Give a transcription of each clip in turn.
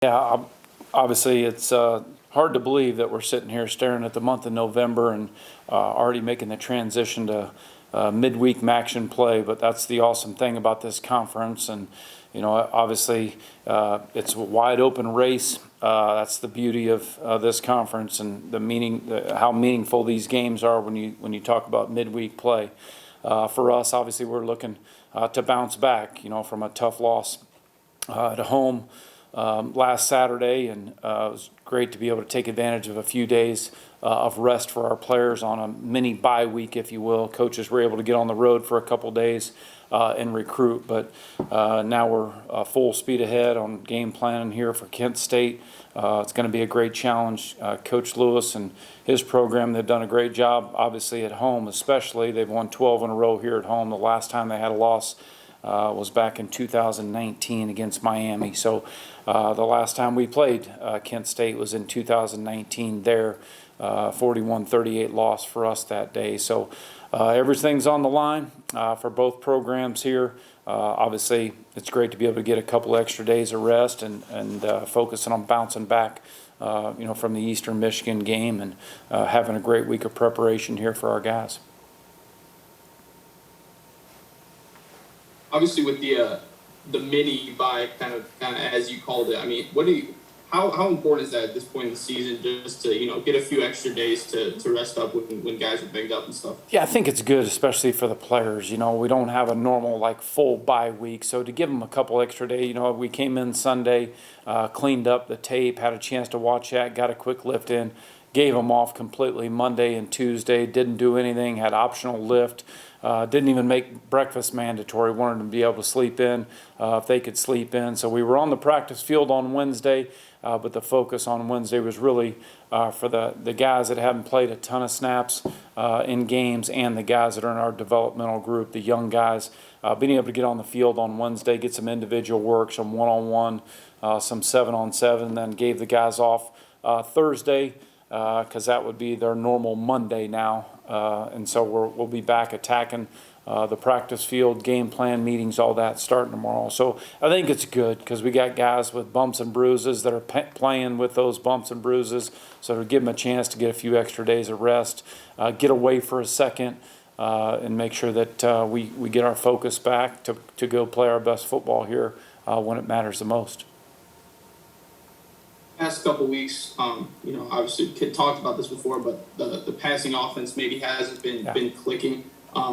Yeah, obviously it's hard to believe that we're sitting here staring at the month of November and already making the transition to midweek action play. But that's the awesome thing about this conference, and obviously it's a wide open race. That's the beauty of this conference and how meaningful these games are when you talk about midweek play. For us, obviously, we're looking to bounce back, from a tough loss at home last Saturday, and it was great to be able to take advantage of a few days of rest for our players on a mini bye week, if you will. Coaches were able to get on the road for a couple days and recruit, but now we're full speed ahead on game planning here for Kent State. It's going to be a great challenge. Coach Lewis and his program, they've done a great job, obviously at home especially. They've won 12 in a row here at home. The last time they had a loss was back in 2019 against Miami. So the last time we played Kent State was in 2019 there. 41-38 loss for us that day. So everything's on the line for both programs here. Obviously, it's great to be able to get a couple extra days of rest and focusing on bouncing back from the Eastern Michigan game and having a great week of preparation here for our guys. Obviously, with the mini bye, kind of as you called it, I mean, how important is that at this point in the season, just to get a few extra days to rest up when guys are banged up and stuff? Yeah, I think it's good, especially for the players. We don't have a normal full bye week, so to give them a couple extra days. We came in Sunday, cleaned up the tape, had a chance to watch that, got a quick lift in, gave them off completely Monday and Tuesday, didn't do anything, had optional lift. Didn't even make breakfast mandatory. Wanted them to be able to sleep in if they could sleep in. So we were on the practice field on Wednesday, but the focus on Wednesday was really for the guys that haven't played a ton of snaps in games and the guys that are in our developmental group, the young guys, being able to get on the field on Wednesday, get some individual work, some one-on-one, some 7-on-7, and then gave the guys off Thursday because that would be their normal Monday now. And so we'll be back attacking the practice field, game plan meetings, all that starting tomorrow. So I think it's good because we got guys with bumps and bruises that are playing with those bumps and bruises. So to give them a chance to get a few extra days of rest, get away for a second, and make sure that we get our focus back to go play our best football here when it matters the most. Past couple weeks, obviously Kid talked about this before, but the passing offense maybe hasn't been clicking,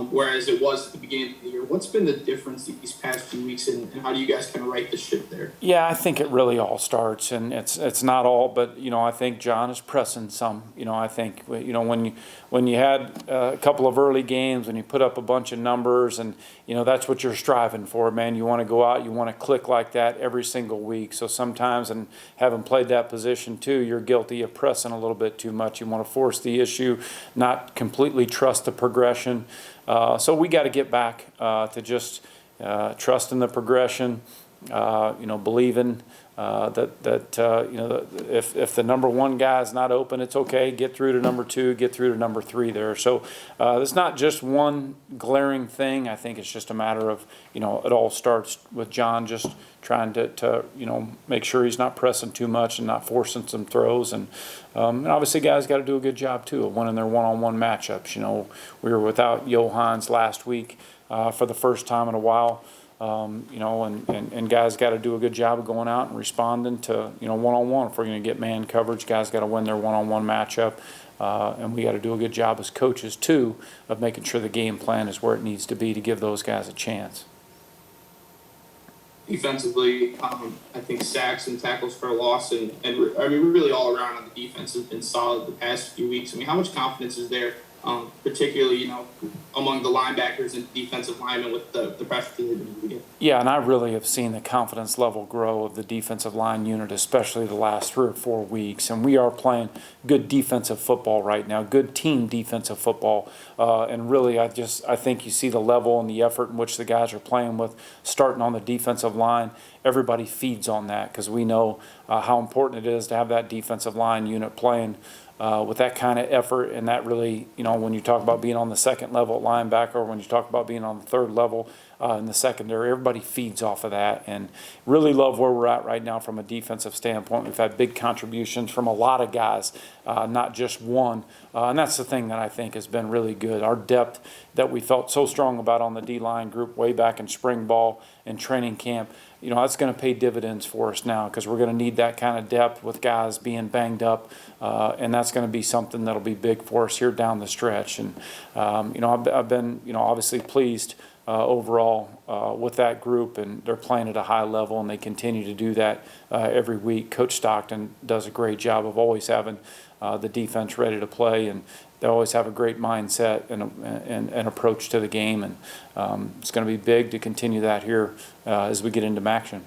whereas it was at the beginning of the year. What's been the difference these past few weeks, and how do you guys kind of right the ship there? Yeah, I think it really all starts, and it's not all, but I think John is pressing some. I think when you had a couple of early games and you put up a bunch of numbers, and that's what you're striving for, man. You want to go out, you want to click like that every single week. So sometimes, and having played that position too, you're guilty of pressing a little bit too much. You want to force the issue, not completely trust the progression. So we got to get back to just trusting the progression, believing that if the number one guy is not open, it's okay. Get through to number two, get through to number three there. So it's not just one glaring thing. I think it's just a matter of, it all starts with John just trying to make sure he's not pressing too much and not forcing some throws. And obviously guys got to do a good job too of winning their one-on-one matchups. We were without Johans last week for the first time in a while. And guys got to do a good job of going out and responding to, one-on-one. If we're going to get man coverage, guys got to win their one-on-one matchup. And we got to do a good job as coaches, too, of making sure the game plan is where it needs to be to give those guys a chance. Defensively, I think sacks and tackles for a loss, and I mean, really all around on the defense has been solid the past few weeks. I mean, how much confidence is there, particularly, among the linebackers and defensive linemen with the pressure they've been able to get? Yeah, and I really have seen the confidence level grow of the defensive line unit, especially the last 3 or 4 weeks. And we are playing good defensive football right now, good team defensive football. And really, I think you see the level and the effort in which the guys are playing with, starting on the defensive line. Everybody feeds on that because we know how important it is to have that defensive line unit playing with that kind of effort. And that really, when you talk about being on the second level at linebacker, or when you talk about being on the third level in the secondary. Everybody feeds off of that, and really love where we're at right now from a defensive standpoint. We've had big contributions from a lot of guys, not just one, and that's the thing that I think has been really good. Our depth that we felt so strong about on the D-line group way back in spring ball and training camp, that's going to pay dividends for us now, because we're going to need that kind of depth with guys being banged up, and that's going to be something that'll be big for us here down the stretch. And I've been obviously pleased overall with that group, and they're playing at a high level, and they continue to do that every week. Coach Stockton does a great job of always having the defense ready to play, and they always have a great mindset and approach to the game, and it's going to be big to continue that here as we get into action.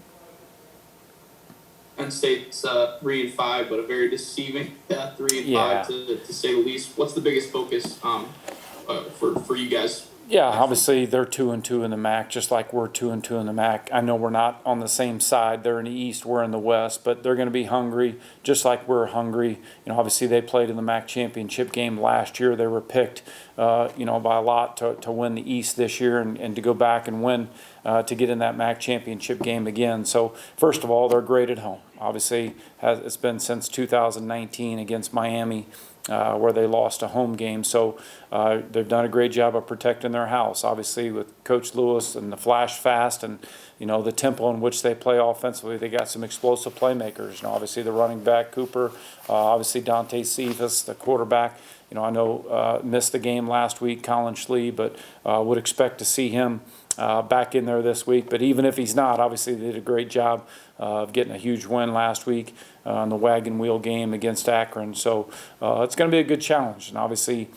Penn State's 3-5, but a very deceiving 3-5 to say the least. What's the biggest focus for you guys? Yeah, obviously they're 2-2 in the MAC, just like we're 2-2 in the MAC. I know we're not on the same side. They're in the East, we're in the West, but they're going to be hungry, just like we're hungry. Obviously they played in the MAC championship game last year. They were picked, by a lot to win the East this year and to go back and win to get in that MAC championship game again. So first of all, they're great at home. Obviously, it's been since 2019 against Miami, where they lost a home game. So they've done a great job of protecting their house, obviously, with Coach Lewis and the flash fast and, the tempo in which they play offensively. They got some explosive playmakers. Obviously the running back, Cooper, obviously Dante Cephas, the quarterback. I know missed the game last week, Colin Schlee, but would expect to see him back in there this week. But even if he's not, obviously they did a great job of getting a huge win last week in the wagon wheel game against Akron. So it's going to be a good challenge. And obviously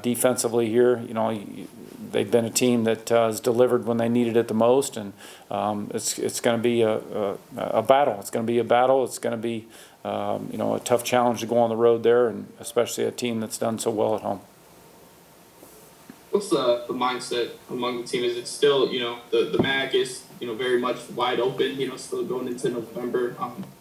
defensively here, they've been a team that has delivered when they needed it the most. And it's going to be a battle. It's going to be a battle. It's going to be a tough challenge to go on the road there, and especially a team that's done so well at home. What's the mindset among the team? Is it still, the MAC is, very much wide open, still going into November?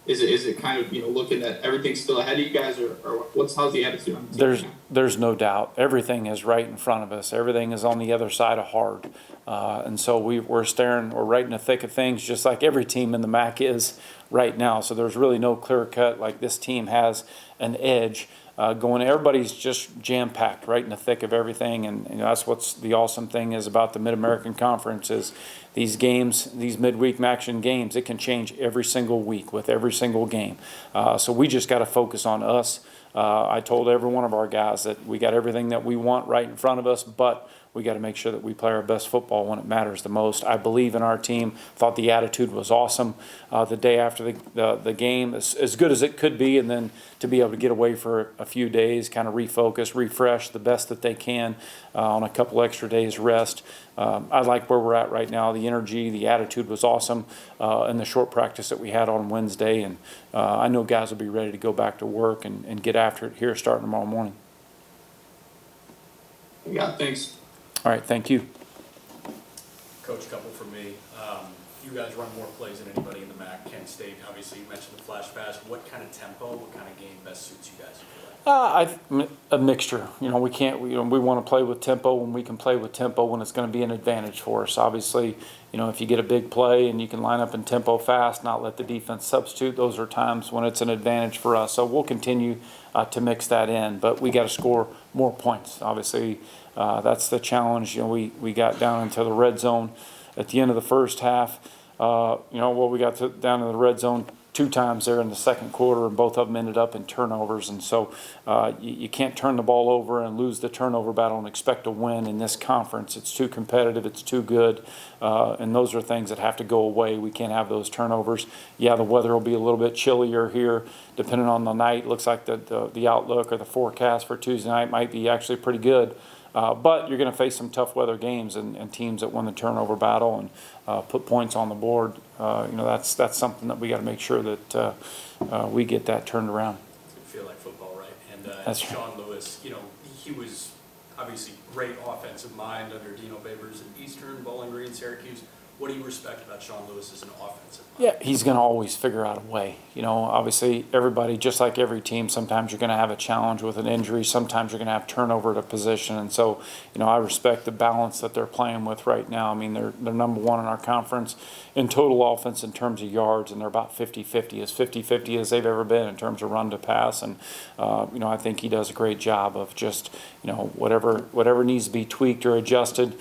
Is it kind of, looking at everything's still ahead of you guys, or how's the attitude on the team? There's no doubt. Everything is right in front of us. Everything is on the other side of hard. And so we're right in the thick of things, just like every team in the MAC is right now. So there's really no clear cut, like this team has an edge. Going, everybody's just jam-packed right in the thick of everything, and that's what's the awesome thing is about the Mid-American Conference is these games, these midweek action games, it can change every single week with every single game. So we just got to focus on us. I told every one of our guys that we got everything that we want right in front of us, but we got to make sure that we play our best football when it matters the most. I believe in our team. Thought the attitude was awesome the day after the game, as good as it could be, and then to be able to get away for a few days, kind of refocus, refresh the best that they can on a couple extra days rest. I like where we're at right now. The energy, the attitude was awesome in the short practice that we had on Wednesday, and I know guys will be ready to go back to work and get after it here starting tomorrow morning. Yeah, thanks. All right, thank you. Coach, a couple from me. You guys run more plays than anybody in the MAC. Kent State, obviously, you mentioned the flash pass. What kind of tempo, what kind of game best suits you guys? A mixture. We want to play with tempo when we can play with tempo when it's going to be an advantage for us. Obviously, if you get a big play and you can line up in tempo fast, not let the defense substitute, those are times when it's an advantage for us. So we'll continue to mix that in, but we got to score more points. Obviously, that's the challenge. We got down into the red zone at the end of the first half. We got down to the red zone 2 times there in the second quarter, and both of them ended up in turnovers. And so you can't turn the ball over and lose the turnover battle and expect to win in this conference. It's too competitive. It's too good. And those are things that have to go away. We can't have those turnovers. Yeah, the weather will be a little bit chillier here depending on the night. Looks like the outlook or the forecast for Tuesday night might be actually pretty good. But you're going to face some tough weather games and teams that win the turnover battle and put points on the board. That's something that we got to make sure that we get that turned around. It's feel like football, right? And That's Sean Lewis, he was obviously great offensive mind under Dino Babers at Eastern, Bowling Green, Syracuse. What do you respect about Sean Lewis as an offensive mind? Yeah, he's going to always figure out a way. You know, obviously everybody, just like every team, sometimes you're going to have a challenge with an injury. Sometimes you're going to have turnover at a position. And so, you know, I respect the balance that they're playing with right now. I mean, they're number one in our conference in total offense in terms of yards, and they're about 50-50, as 50-50 as they've ever been in terms of run to pass. And, you know, I think he does a great job of just, you know, whatever needs to be tweaked or adjusted,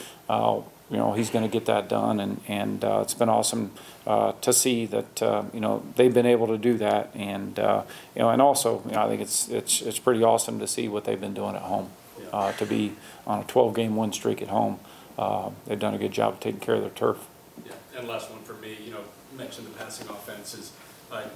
you know, he's going to get that done, and it's been awesome to see that you know, they've been able to do that, and you know, and also, you know, I think it's pretty awesome to see what they've been doing at home. To be on a 12-game win streak at home, they've done a good job of taking care of their turf. Yeah, and last one for me, you know, you mentioned the passing offense has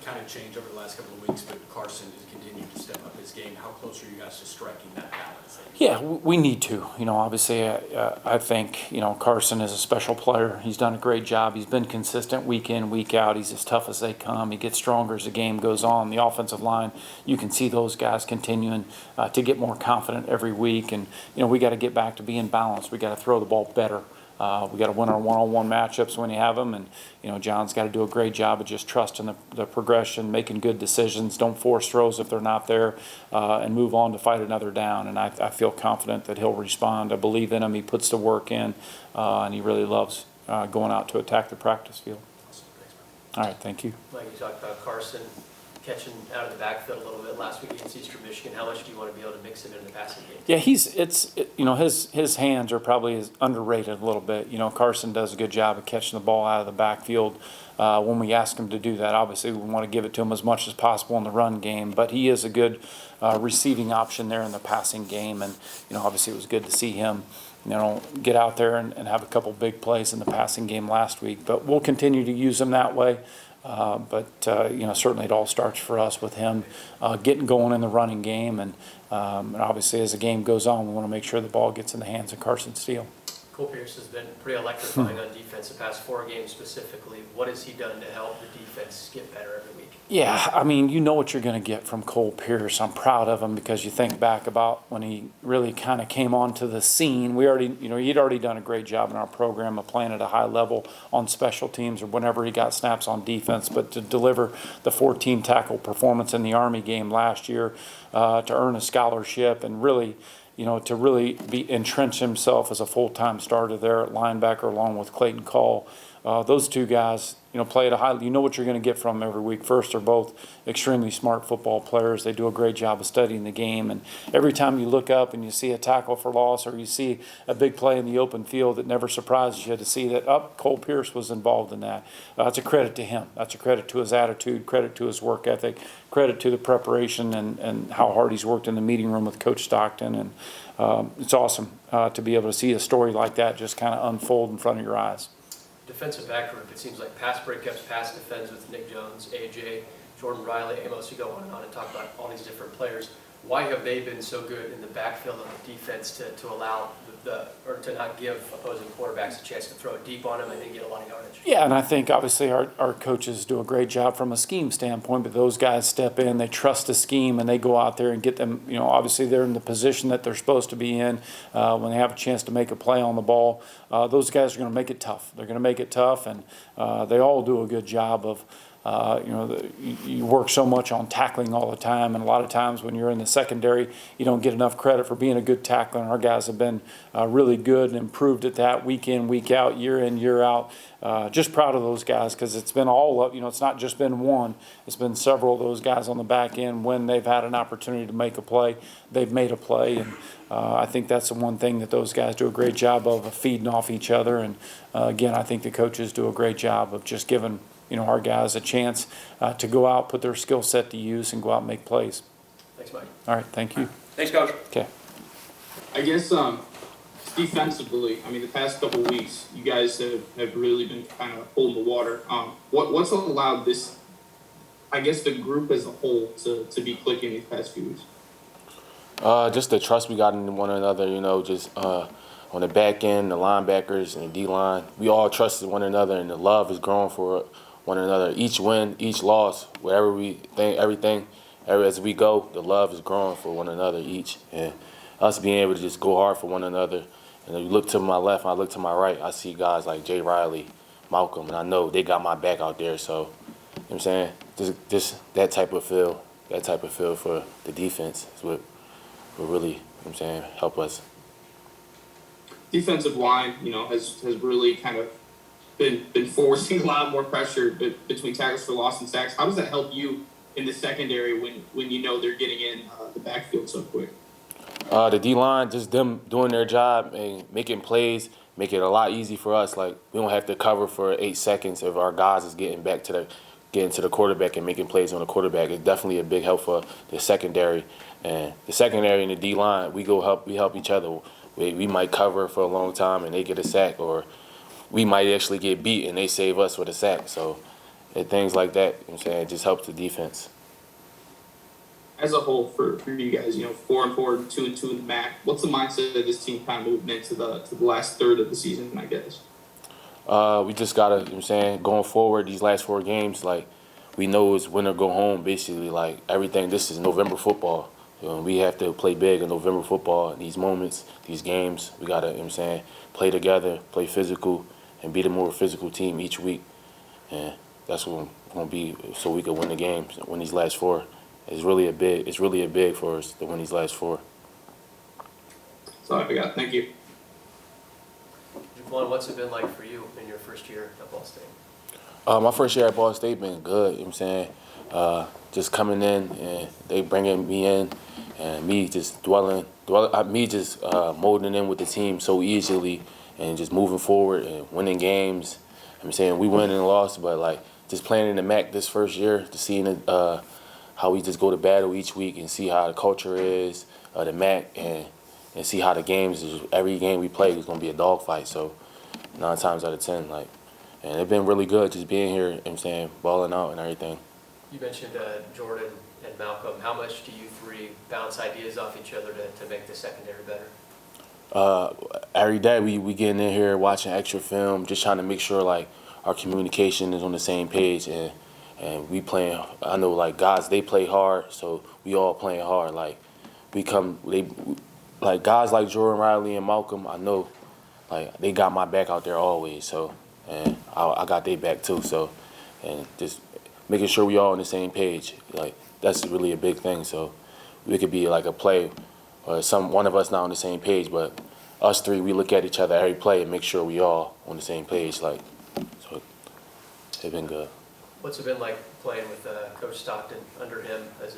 kind of changed over the last couple of weeks, but Carson has continued to step up his game. How close are you guys to striking that balance? Yeah, we need to. You know, obviously, I think, you know, Carson is a special player. He's done a great job. He's been consistent week in, week out. He's as tough as they come. He gets stronger as the game goes on. The offensive line, you can see those guys continuing to get more confident every week. And, you know, we got to get back to being balanced. We got to throw the ball better. We got to win our one-on-one matchups when you have them, and you know, John's got to do a great job of just trusting the progression, making good decisions. Don't force throws if they're not there, and move on to fight another down. And I feel confident that he'll respond. I believe in him. He puts the work in, and he really loves going out to attack the practice field. Awesome. Thanks, man. All right, thank you. Mike, you talked about Carson catching out of the backfield a little bit last week against Eastern Michigan. How much do you want to be able to mix him into the passing game? Yeah, you know, his hands are probably underrated a little bit. You know, Carson does a good job of catching the ball out of the backfield when we ask him to do that. Obviously, we want to give it to him as much as possible in the run game, but he is a good receiving option there in the passing game. And, you know, obviously it was good to see him, you know, get out there and have a couple big plays in the passing game last week. But we'll continue to use him that way. You know, certainly it all starts for us with him getting going in the running game, and obviously as the game goes on, we want to make sure the ball gets in the hands of Carson Steele. Cole Pierce has been pretty electrifying on defense the past 4 games specifically. What has he done to help the defense get better every week? Yeah, I mean, you know what you're going to get from Cole Pierce. I'm proud of him because you think back about when he really kind of came onto the scene. We already, you know, he'd already done a great job in our program of playing at a high level on special teams or whenever he got snaps on defense. But to deliver the 14 tackle performance in the Army game last year, to earn a scholarship and really, you know, to really entrench himself as a full-time starter there at linebacker along with Clayton Call. Those two guys, you know, play at a high, you know what you're going to get from them every week. First, they're both extremely smart football players. They do a great job of studying the game. And every time you look up and you see a tackle for loss or you see a big play in the open field, it never surprises you to see that, Cole Pierce was involved in that. That's a credit to him. That's a credit to his attitude, credit to his work ethic, credit to the preparation and how hard he's worked in the meeting room with Coach Stockton. And it's awesome to be able to see a story like that just kind of unfold in front of your eyes. Defensive back group, it seems like pass breakups, pass defense with Nick Jones, AJ, Jordan Riley, Amos, you go on and on and talk about all these different players. Why have they been so good in the backfield on the defense to allow or to not give opposing quarterbacks a chance to throw it deep on them and then get a lot of yardage? Yeah, and I think obviously our coaches do a great job from a scheme standpoint, but those guys step in, they trust the scheme, and they go out there and get them, you know, obviously they're in the position that they're supposed to be in when they have a chance to make a play on the ball. Those guys are going to make it tough. They're going to make it tough, and they all do a good job of you know, you work so much on tackling all the time, and a lot of times when you're in the secondary, you don't get enough credit for being a good tackler, and our guys have been really good and improved at that week in, week out, year in, year out. Just proud of those guys because it's been all up, you know, it's not just been one, it's been several of those guys on the back end. When they've had an opportunity to make a play, they've made a play, and I think that's the one thing that those guys do a great job of feeding off each other. And again, I think the coaches do a great job of just giving, you know, our guys a chance to go out, put their skill set to use, and go out and make plays. Thanks, Mike. All right, thank you. Thanks, Coach. Okay. I guess defensively, I mean, the past couple of weeks, you guys have really been kind of holding the water. What's allowed this, I guess, the group as a whole to be clicking these past few weeks? Just the trust we got in one another, you know, just on the back end, the linebackers and the D-line. We all trusted one another, and the love is growing for one another. Each win, each loss, whatever we think, everything, as we go, the love is growing for one another each. And us being able to just go hard for one another. And if you look to my left and I look to my right, I see guys like Jay Riley, Malcolm, and I know they got my back out there. So, you know what I'm saying? Just that type of feel for the defense is what will really, you know what I'm saying, help us. Defensive line, has really kind of been forcing a lot more pressure between tackles for loss and sacks. How does that help you in the secondary when you know they're getting in the backfield so quick? The D-line, just them doing their job and making plays, make it a lot easy for us. Like, we don't have to cover for 8 seconds if our guys is getting to the quarterback and making plays on the quarterback. It's definitely a big help for the secondary. And the secondary and the D-line, we help each other. We might cover for a long time and they get a sack, or we might actually get beat and they save us with a sack. So, things like that, you know what I'm saying, it just helps the defense. As a whole, for you guys, 4-4, 2-2 in the MAC, what's the mindset of this team kind of moving into the last third of the season, I guess? We just gotta, you know what I'm saying, going forward, these last 4 games, like, we know it's win or go home, basically. Like, everything, this is November football. We have to play big in November football. These moments, these games, we gotta, you know what I'm saying, play together, play physical, and be the more physical team each week. And that's what we're gonna be, so we can win the games, win these last 4. It's really a big for us to win these last 4. That's all I got. Thank you. Jaquan, what's it been like for you in your first year at Ball State? My first year at Ball State been good, you know what I'm saying? Just coming in and they bringing me in and me just molding in with the team so easily and just moving forward and winning games. I'm saying we win and lost, but like just playing in the MAC this first year, to seeing how we just go to battle each week and see how the culture is, the MAC, and see how the games is. Every game we play is gonna be a dogfight. So 9 times out of 10, like, and it's been really good just being here. You know what I'm saying, balling out and everything. You mentioned Jordan and Malcolm. How much do you 3 bounce ideas off each other to make the secondary better? Every day we getting in here watching extra film, just trying to make sure like our communication is on the same page, and we playing. I know like guys, they play hard, so we all playing hard. Like like guys like Jordan Riley and Malcolm, I know like they got my back out there always. So and I got their back too. So and just making sure we all on the same page, like that's really a big thing. So we could be like a play or one of us not on the same page, but us 3, we look at each other every play and make sure we all on the same page. Like, so it's been good. What's it been like playing with Coach Stockton under him as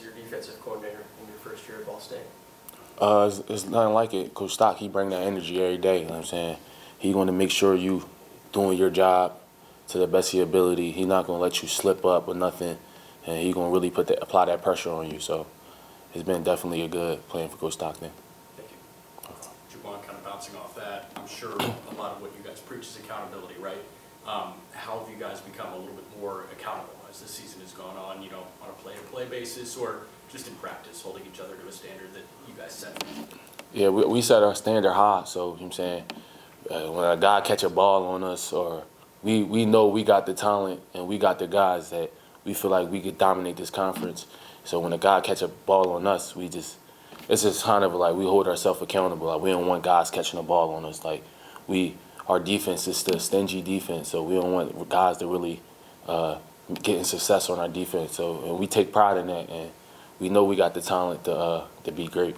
your defensive coordinator in your first year at Ball State? It's nothing like it. Coach Stock, he bring that energy every day. You know what I'm saying? He going to make sure you doing your job to the best of your ability. He not going to let you slip up or nothing, and he going to really apply that pressure on you. So it's been definitely a good playing for Coach Stockton. Thank you. Jaquan, kind of bouncing off that, I'm sure a lot of what you guys preach is accountability, right? How have you guys become a little bit more accountable as the season has gone on, on a play-to-play basis or just in practice, holding each other to a standard that you guys set? Yeah, we set our standard high, so you know what I'm saying, when a guy catch a ball on us, or we know we got the talent and we got the guys that we feel like we could dominate this conference. So when a guy catch a ball on us, it's just kind of like we hold ourselves accountable. Like we don't want guys catching a ball on us. Like our defense is still stingy defense, so we don't want guys to really getting success on our defense. So and we take pride in that, and we know we got the talent to be great.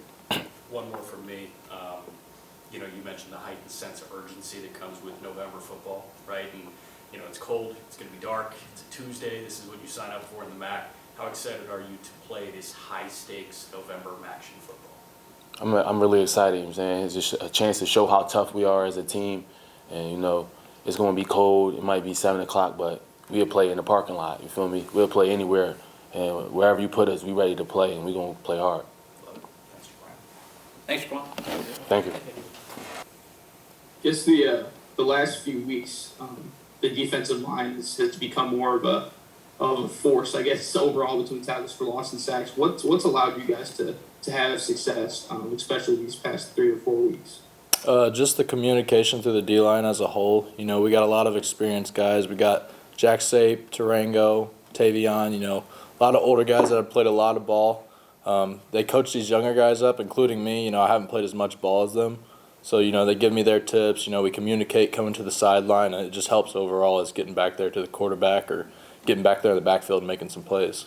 One more from me. You mentioned the heightened sense of urgency that comes with November football, right? And, it's cold, it's going to be dark, it's a Tuesday, this is what you sign up for in the MAC. How excited are you to play this high-stakes November action football? I'm really excited, you know what I'm saying? It's just a chance to show how tough we are as a team. And, it's going to be cold, it might be 7 o'clock, but we'll play in the parking lot, you feel me? We'll play anywhere, and wherever you put us, we ready to play, and we're going to play hard. Thanks, Jaquan. Thank you. Just the last few weeks, the defensive line has become more of a force, I guess, overall between tackles for loss and sacks. What's allowed you guys to have success, especially these past 3 or 4 weeks? Just the communication through the D-line as a whole. We got a lot of experienced guys. We got Jack Sape, Tarango, Tavion, a lot of older guys that have played a lot of ball. They coach these younger guys up, including me. I haven't played as much ball as them. So, they give me their tips, we communicate coming to the sideline, and it just helps overall as getting back there to the quarterback or getting back there in the backfield and making some plays.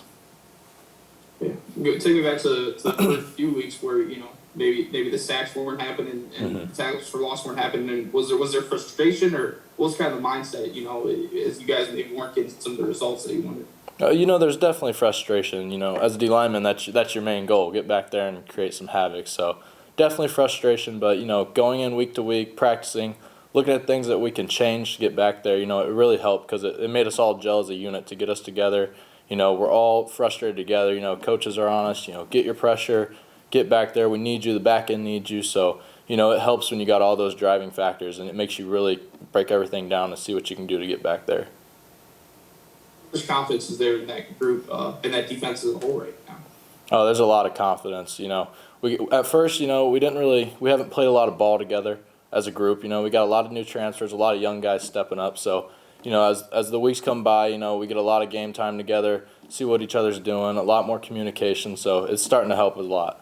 Yeah. Take me back to the first few weeks where, maybe the sacks weren't happening and tackles for loss weren't happening. And was there frustration, or what was kind of the mindset, as you guys maybe weren't getting some of the results that you wanted? There's definitely frustration. As a D lineman, that's your main goal, get back there and create some havoc. So definitely frustration, but, going in week to week, practicing, looking at things that we can change to get back there, it really helped because it made us all gel as a unit to get us together. We're all frustrated together. Coaches are on us, get your pressure, get back there. We need you. The back end needs you. So, it helps when you got all those driving factors, and it makes you really break everything down to see what you can do to get back there. How much confidence is there in that group, in that defense as a whole right now? Oh, there's a lot of confidence. We at first, we haven't played a lot of ball together as a group. We got a lot of new transfers, a lot of young guys stepping up. So, as the weeks come by, we get a lot of game time together, see what each other's doing, a lot more communication. So it's starting to help a lot.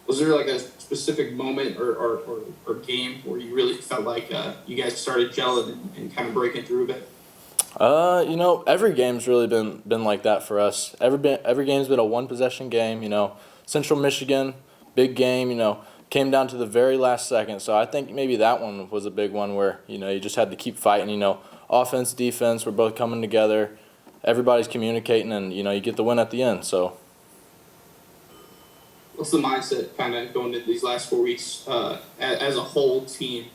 Was there like a specific moment or game where you really felt like you guys started gelling and kind of breaking through a bit? Every game's really been like that for us. Every game's been a one possession game. Central Michigan, big game. Came down to the very last second. So I think maybe that one was a big one where you just had to keep fighting. Offense, defense, we're both coming together. Everybody's communicating, and you get the win at the end. So. What's the mindset kind of going into these last 4 weeks as a whole team?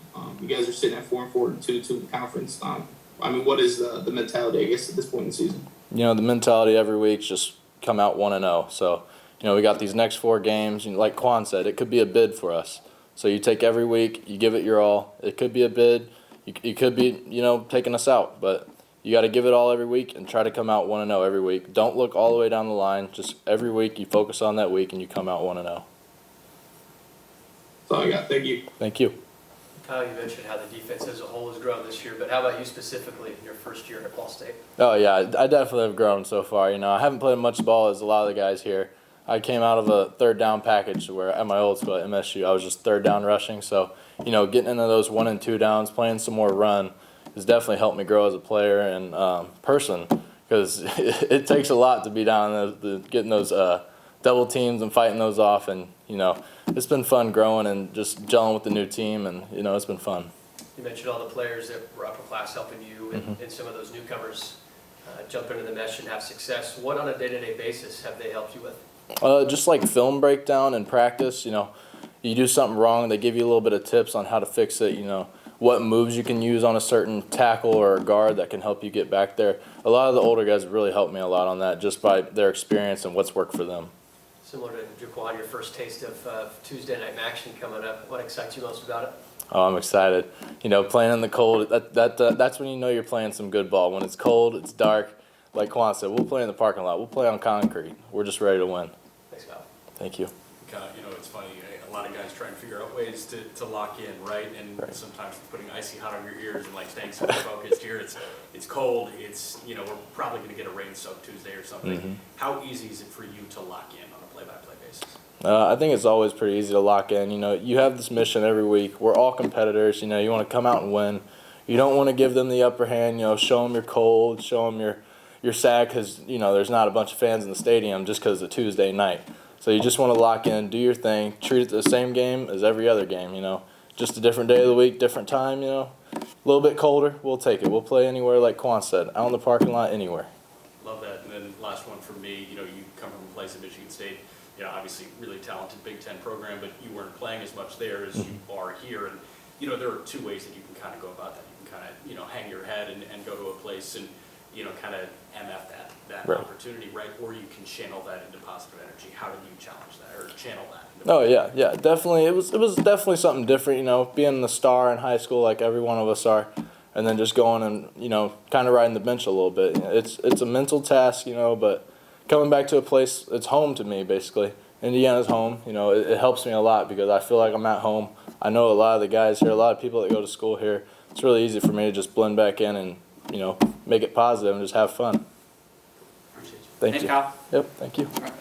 You guys are sitting at 4-4 and 2-2 in the conference. What is the mentality, I guess, at this point in the season? The mentality every week just come out 1-0. So, we got these next 4 games. Like Quan said, it could be a bid for us. So you take every week, you give it your all. It could be a bid. You could be, taking us out. But you got to give it all every week and try to come out 1-0 every week. Don't look all the way down the line. Just every week you focus on that week and you come out 1-0. That's all I got. Thank you. Thank you. Kyle, you mentioned how the defense as a whole has grown this year, but how about you specifically in your first year at Ball State? Oh, yeah, I definitely have grown so far. I haven't played much ball as a lot of the guys here. I came out of a third down package where at my old school at MSU, I was just third down rushing. So, getting into those 1 and 2 downs, playing some more run has definitely helped me grow as a player and person because it takes a lot to be down getting those double teams and fighting those off. And, it's been fun growing and just gelling with the new team, and, it's been fun. You mentioned all the players that were upper class helping you and some of those newcomers jump into the mesh and have success. What on a day-to-day basis have they helped you with? Just like film breakdown and practice, you do something wrong, they give you a little bit of tips on how to fix it, what moves you can use on a certain tackle or a guard that can help you get back there. A lot of the older guys really helped me a lot on that just by their experience and what's worked for them. Similar to Jaquan, your first taste of Tuesday night action coming up. What excites you most about it? Oh, I'm excited. Playing in the cold, that's when you're playing some good ball. When it's cold, it's dark. Like Quan said, we'll play in the parking lot. We'll play on concrete. We're just ready to win. Thanks, Kyle. Thank you. It's funny. A lot of guys try and figure out ways to lock in, right? And sometimes putting icy hot on your ears and staying super focused here. It's cold. We're probably going to get a rain-soaked Tuesday or something. Mm-hmm. How easy is it for you to lock in on a play-by-play basis? I think it's always pretty easy to lock in. You have this mission every week. We're all competitors. You want to come out and win. You don't want to give them the upper hand. Show them you're cold. Show them you're sad because there's not a bunch of fans in the stadium just because it's a Tuesday night. So you just want to lock in, do your thing, treat it the same game as every other game. Just a different day of the week, different time. A little bit colder, we'll take it. We'll play anywhere, like Quan said, out in the parking lot, anywhere. Love that. And then last one for me. You come from a place at Michigan State. Obviously really talented Big Ten program, but you weren't playing as much there as you are here. And there are 2 ways that you can kind of go about that. You can kind of hang your head and go to a place and kind of MF that right. opportunity, right? Or you can channel that into positive energy. How did you challenge that or channel that? Oh yeah, definitely. It was definitely something different, being the star in high school like every one of us are, and then just going and kind of riding the bench a little bit. It's a mental task, but coming back to a place, it's home to me basically. Indiana's home. It helps me a lot because I feel like I'm at home. I know a lot of the guys here, a lot of people that go to school here. It's really easy for me to just blend back in and make it positive and just have fun. Appreciate you. Thank you. Kyle. Yep, thank you. All right.